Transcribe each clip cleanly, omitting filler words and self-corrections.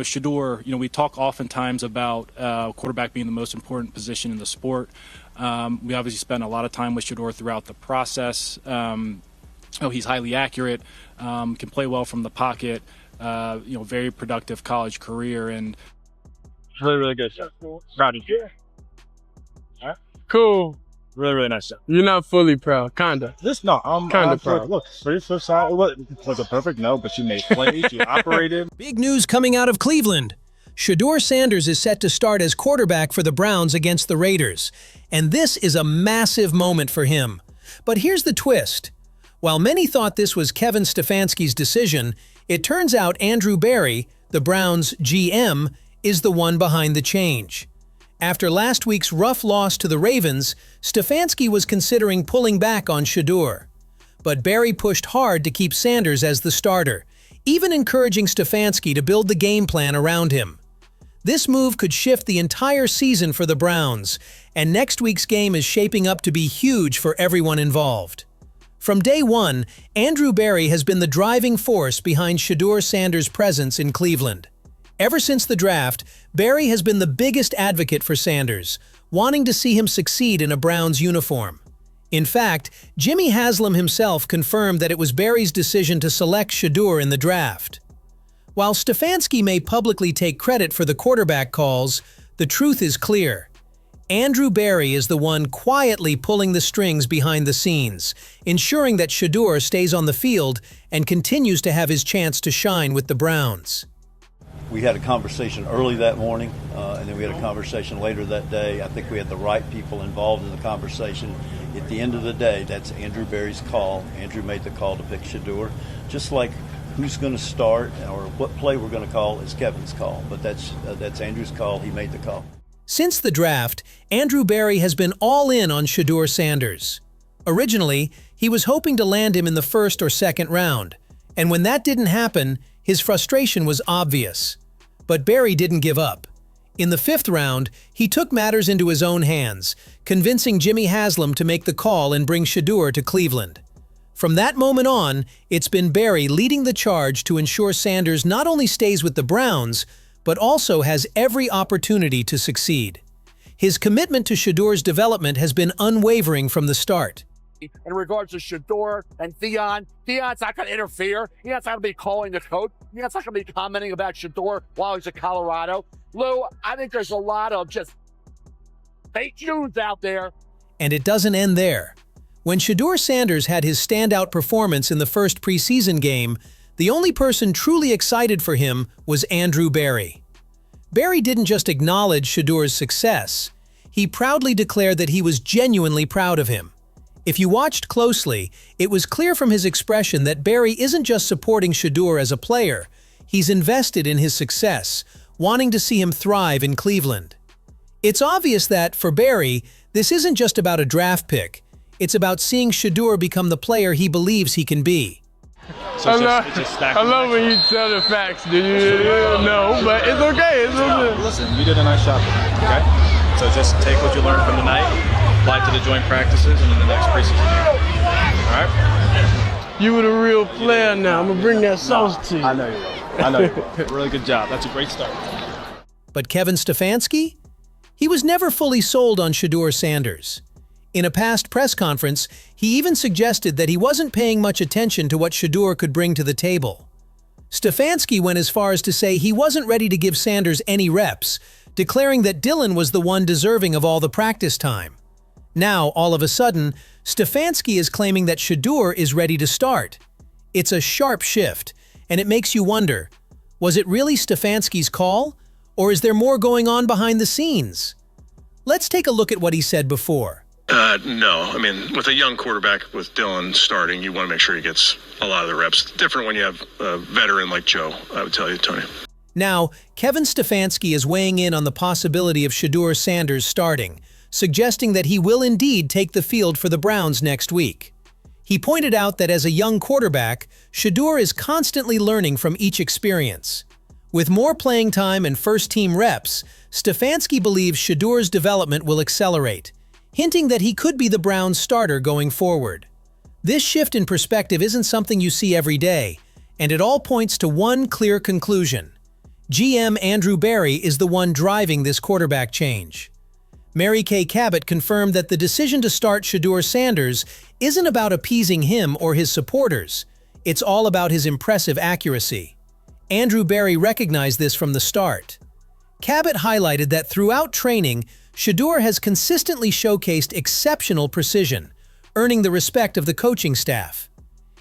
Shedeur, we talk oftentimes about quarterback being the most important position in the sport. We obviously spent a lot of time with Shedeur throughout the process. He's highly accurate, can play well from the pocket, very productive college career. And really, really good stuff. Proud of you. All right. Cool. Really, really nice stuff. You're not fully proud, kinda. I'm kinda proud. Look, for the flip side, was a perfect no, but you made plays, you operated. Big news coming out of Cleveland. Shedeur Sanders is set to start as quarterback for the Browns against the Raiders, and this is a massive moment for him. But here's the twist. While many thought this was Kevin Stefanski's decision, it turns out Andrewberry, the Browns' GM, is the one behind the change. After last week's rough loss to the Ravens, Stefanski was considering pulling back on Shedeur. But Berry pushed hard to keep Sanders as the starter, even encouraging Stefanski to build the game plan around him. This move could shift the entire season for the Browns, and next week's game is shaping up to be huge for everyone involved. From day one, Andrewberry has been the driving force behind Shedeur Sanders' presence in Cleveland. Ever since the draft, Berry has been the biggest advocate for Sanders, wanting to see him succeed in a Browns uniform. In fact, Jimmy Haslam himself confirmed that it was Berry's decision to select Shedeur in the draft. While Stefanski may publicly take credit for the quarterback calls, the truth is clear. Andrewberry is the one quietly pulling the strings behind the scenes, ensuring that Shedeur stays on the field and continues to have his chance to shine with the Browns. We had a conversation early that morning, and then we had a conversation later that day. I think we had the right people involved in the conversation. At the end of the day, that's Andrewberry's call. Andrew made the call to pick Shedeur. Just like who's going to start or what play we're going to call is Kevin's call. But that's Andrew's call. He made the call. Since the draft, Andrewberry has been all in on Shedeur Sanders. Originally, he was hoping to land him in the first or second round, and when that didn't happen, his frustration was obvious. But Berry didn't give up. In the fifth round, he took matters into his own hands, convincing Jimmy Haslam to make the call and bring Shedeur to Cleveland. From that moment on, it's been Berry leading the charge to ensure Sanders not only stays with the Browns, but also has every opportunity to succeed. His commitment to Shedeur's development has been unwavering from the start. In regards to Shedeur and Theon's not going to interfere. He's not going to be calling the coach. He's not going to be commenting about Shedeur while he's in Colorado. Lou, I think there's a lot of just fake news out there. And it doesn't end there. When Shedeur Sanders had his standout performance in the first preseason game, the only person truly excited for him was Andrewberry. Berry didn't just acknowledge Shedeur's success. He proudly declared that he was genuinely proud of him. If you watched closely, it was clear from his expression that Berry isn't just supporting Shedeur as a player, he's invested in his success, wanting to see him thrive in Cleveland. It's obvious that, for Berry, this isn't just about a draft pick, it's about seeing Shedeur become the player he believes he can be. So I love when you tell the facts, do you? No, but it's okay, it's okay. Listen, you did a nice job, okay? So just take what you learned from tonight, apply it to the joint practices and in the next preseason game. All right? You were the real player now. I'm going to bring that sauce to you. I know you will. I know you will. Really good job. That's a great start. But Kevin Stefanski? He was never fully sold on Shedeur Sanders. In a past press conference, he even suggested that he wasn't paying much attention to what Shedeur could bring to the table. Stefanski went as far as to say he wasn't ready to give Sanders any reps, declaring that Dillon was the one deserving of all the practice time. Now, all of a sudden, Stefanski is claiming that Shedeur is ready to start. It's a sharp shift, and it makes you wonder, was it really Stefanski's call, or is there more going on behind the scenes? Let's take a look at what he said before. No. I mean, with a young quarterback with Dillon starting, you want to make sure he gets a lot of the reps. Different when you have a veteran like Joe, I would tell you, Tony. Now, Kevin Stefanski is weighing in on the possibility of Shedeur Sanders starting, suggesting that he will indeed take the field for the Browns next week. He pointed out that as a young quarterback, Shedeur is constantly learning from each experience. With more playing time and first-team reps, Stefanski believes Shedeur's development will accelerate, hinting that he could be the Browns' starter going forward. This shift in perspective isn't something you see every day, and it all points to one clear conclusion. GM Andrew Berry is the one driving this quarterback change. Mary Kay Cabot confirmed that the decision to start Shedeur Sanders isn't about appeasing him or his supporters. It's all about his impressive accuracy. Andrew Berry recognized this from the start. Cabot highlighted that throughout training, Shedeur has consistently showcased exceptional precision, earning the respect of the coaching staff.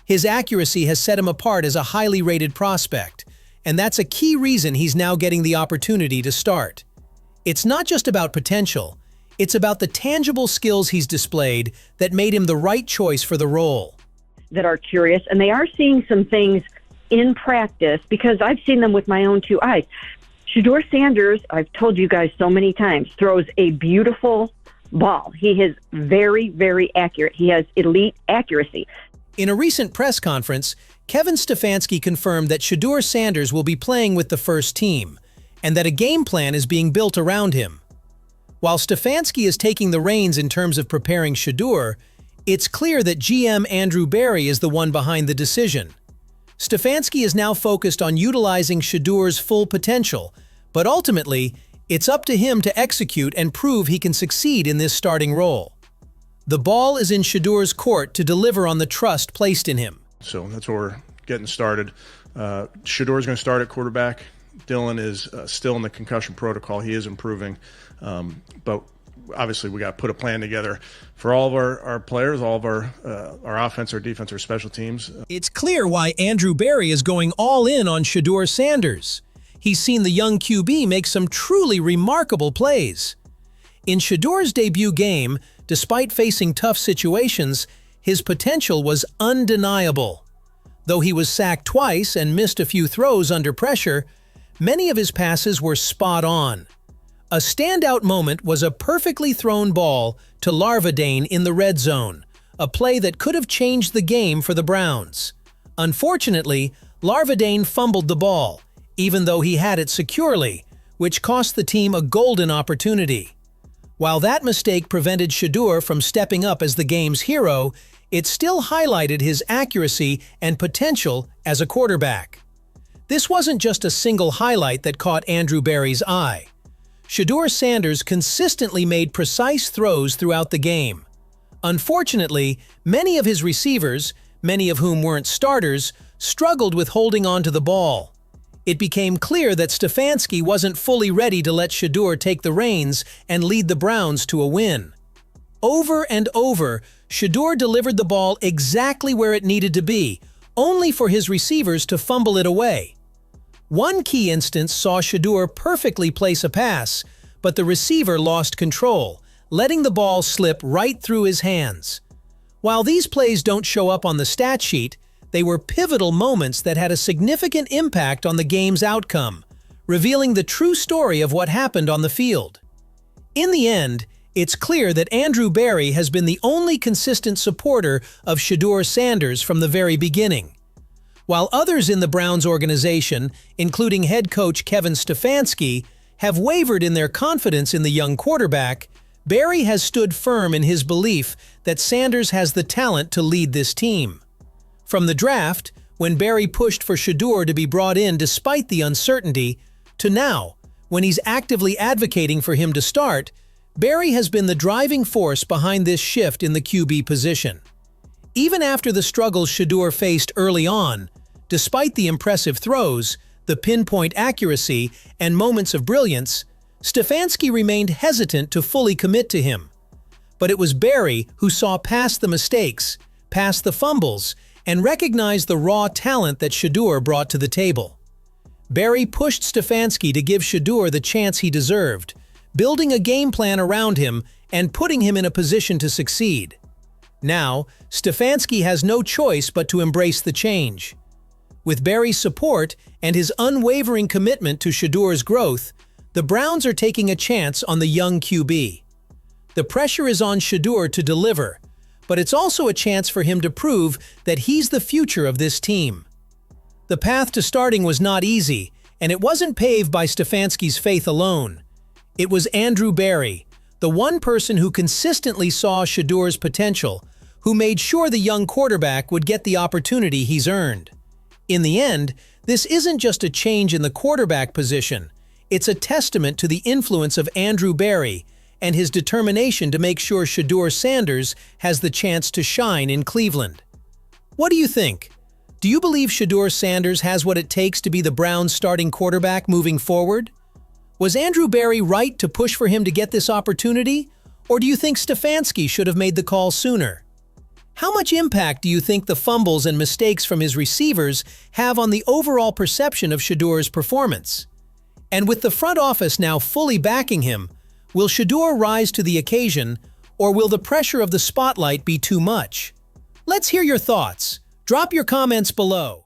His accuracy has set him apart as a highly rated prospect, and that's a key reason he's now getting the opportunity to start. It's not just about potential, it's about the tangible skills he's displayed that made him the right choice for the role. That are curious, and they are seeing some things in practice because I've seen them with my own two eyes. Shedeur Sanders, I've told you guys so many times, throws a beautiful ball. He is very, very accurate. He has elite accuracy. In a recent press conference, Kevin Stefanski confirmed that Shedeur Sanders will be playing with the first team, and that a game plan is being built around him. While Stefanski is taking the reins in terms of preparing Shedeur, it's clear that GM Andrew Berry is the one behind the decision. Stefanski is now focused on utilizing Shedeur's full potential, but ultimately, it's up to him to execute and prove he can succeed in this starting role. The ball is in Shedeur's court to deliver on the trust placed in him. So that's where we're getting started. Shedeur is going to start at quarterback. Dylan is still in the concussion protocol. He is improving, but obviously we got to put a plan together for all of our players, all of our offense, our defense, our special teams. It's clear why Andrew Berry is going all in on Shedeur Sanders. He's seen the young QB make some truly remarkable plays. In Shedeur's debut game, despite facing tough situations, his potential was undeniable. Though he was sacked twice and missed a few throws under pressure, many of his passes were spot on. A standout moment was a perfectly thrown ball to Larvadain in the red zone, a play that could have changed the game for the Browns. Unfortunately, Larvadain fumbled the ball, even though he had it securely, which cost the team a golden opportunity. While that mistake prevented Shedeur from stepping up as the game's hero, it still highlighted his accuracy and potential as a quarterback. This wasn't just a single highlight that caught Andrew Berry's eye. Shedeur Sanders consistently made precise throws throughout the game. Unfortunately, many of his receivers, many of whom weren't starters, struggled with holding on to the ball. It became clear that Stefanski wasn't fully ready to let Shedeur take the reins and lead the Browns to a win. Over and over, Shedeur delivered the ball exactly where it needed to be, only for his receivers to fumble it away. One key instance saw Shedeur perfectly place a pass, but the receiver lost control, letting the ball slip right through his hands. While these plays don't show up on the stat sheet, they were pivotal moments that had a significant impact on the game's outcome, revealing the true story of what happened on the field. In the end, it's clear that Andrew Berry has been the only consistent supporter of Shedeur Sanders from the very beginning. While others in the Browns organization, including head coach Kevin Stefanski, have wavered in their confidence in the young quarterback, Berry has stood firm in his belief that Sanders has the talent to lead this team. From the draft, when Berry pushed for Shedeur to be brought in despite the uncertainty, to now, when he's actively advocating for him to start, Berry has been the driving force behind this shift in the QB position. Even after the struggles Shedeur faced early on, despite the impressive throws, the pinpoint accuracy, and moments of brilliance, Stefanski remained hesitant to fully commit to him. But it was Berry who saw past the mistakes, past the fumbles, and recognized the raw talent that Shedeur brought to the table. Berry pushed Stefanski to give Shedeur the chance he deserved, building a game plan around him and putting him in a position to succeed. Now, Stefanski has no choice but to embrace the change. With Berry's support and his unwavering commitment to Shedeur's growth, the Browns are taking a chance on the young QB. The pressure is on Shedeur to deliver, but it's also a chance for him to prove that he's the future of this team. The path to starting was not easy, and it wasn't paved by Stefanski's faith alone. It was Andrew Berry, the one person who consistently saw Shedeur's potential, who made sure the young quarterback would get the opportunity he's earned. In the end, this isn't just a change in the quarterback position. It's a testament to the influence of Andrew Berry and his determination to make sure Shedeur Sanders has the chance to shine in Cleveland. What do you think? Do you believe Shedeur Sanders has what it takes to be the Browns' starting quarterback moving forward? Was Andrew Berry right to push for him to get this opportunity? Or do you think Stefanski should have made the call sooner? How much impact do you think the fumbles and mistakes from his receivers have on the overall perception of Shedeur's performance? And with the front office now fully backing him, will Shedeur rise to the occasion, or will the pressure of the spotlight be too much? Let's hear your thoughts. Drop your comments below.